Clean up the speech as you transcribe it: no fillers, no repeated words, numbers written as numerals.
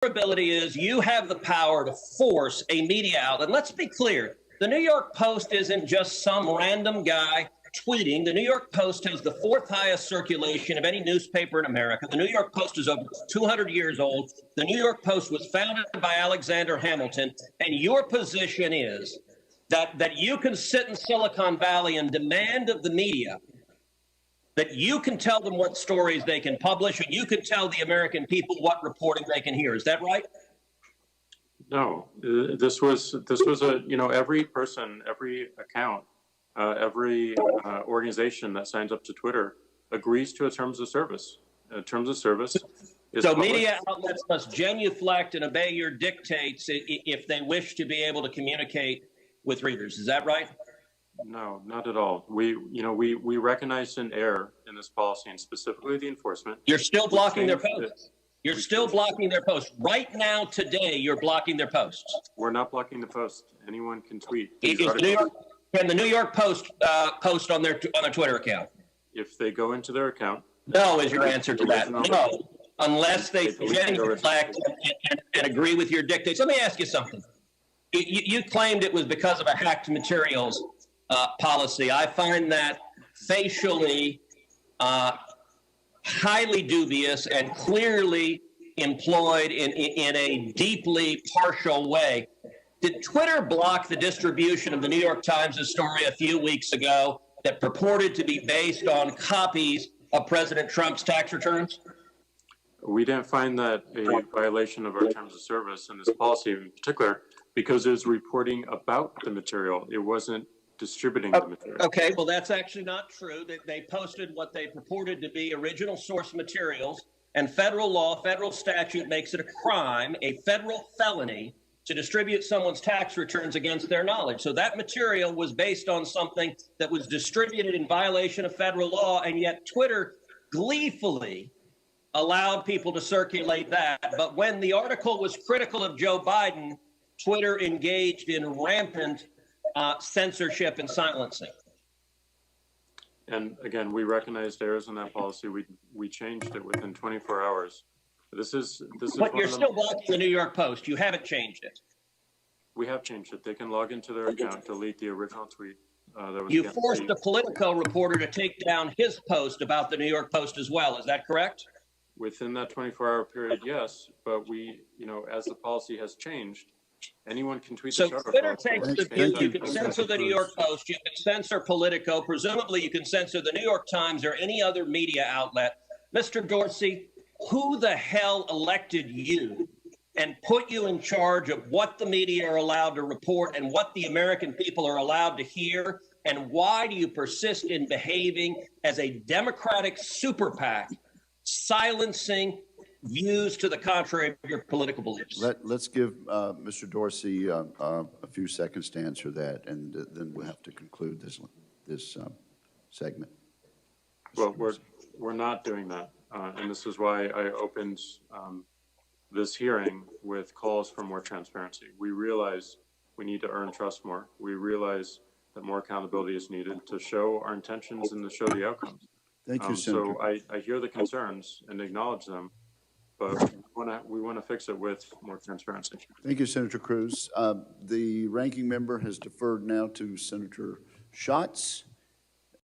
ability is you have the power to force a media outlet. Let's be clear. The New York Post isn't just some random guy tweeting. The New York Post has the fourth highest circulation of any newspaper in America. The New York Post is over 200 years old. The New York Post was founded by Alexander Hamilton. And your position is that you can sit in Silicon Valley and demand of the media that you can tell them what stories they can publish, and you can tell the American people what reporting they can hear. Is that right? No, this was a, every person, every account, every organization that signs up to Twitter agrees to a terms of service. Terms of service is so public. Media outlets must genuflect and obey your dictates if they wish to be able to communicate with readers. Is that right? No, not at all. We recognized an error in this policy, and specifically the enforcement. You're still blocking their posts. You're still blocking their posts. Right now, today, you're blocking their posts. We're not blocking the post. Anyone can tweet. Can the New York Post post on their Twitter account? If they go into their account. No is your answer to that. No, unless they genuflect and agree with your dictates. Let me ask you something. You claimed it was because of a hacked materials policy. I find that facially highly dubious and clearly employed in a deeply partial way. Did Twitter block the distribution of the New York Times' story a few weeks ago that purported to be based on copies of President Trump's tax returns? We didn't find that a violation of our terms of service and this policy in particular, because it was reporting about the material. It wasn't distributing the material. Okay, well, that's actually not true. They posted what they purported to be original source materials, and federal law, federal statute makes it a crime, a federal felony, to distribute someone's tax returns against their knowledge. So that material was based on something that was distributed in violation of federal law, and yet Twitter gleefully allowed people to circulate that. But when the article was critical of Joe Biden, Twitter engaged in rampant censorship and silencing. And again, we recognized errors in that policy. We changed it within 24 hours. This is. But you're still blocking the New York Post. You haven't changed it. We have changed it. They can log into their account, delete the original tweet. You forced a Politico reporter to take down his post about the New York Post as well. Is that correct? Within that 24-hour period, yes. But we, as the policy has changed, anyone can tweet. So Twitter takes the view you can censor the New York Post, you can censor Politico, presumably you can censor the New York Times or any other media outlet. Mr. Dorsey, who the hell elected you and put you in charge of what the media are allowed to report and what the American people are allowed to hear? And why do you persist in behaving as a Democratic super PAC, silencing views to the contrary of your political beliefs? Let's give Mr. Dorsey a few seconds to answer that, and then we'll have to conclude this segment. Well, we're not doing that, and this is why I opened this hearing with calls for more transparency. We realize we need to earn trust more. We realize that more accountability is needed to show our intentions and to show the outcomes. Thank you, Senator. So I hear the concerns and acknowledge them, but we want to fix it with more transparency. Thank you, Senator Cruz. The ranking member has deferred now to Senator Schatz.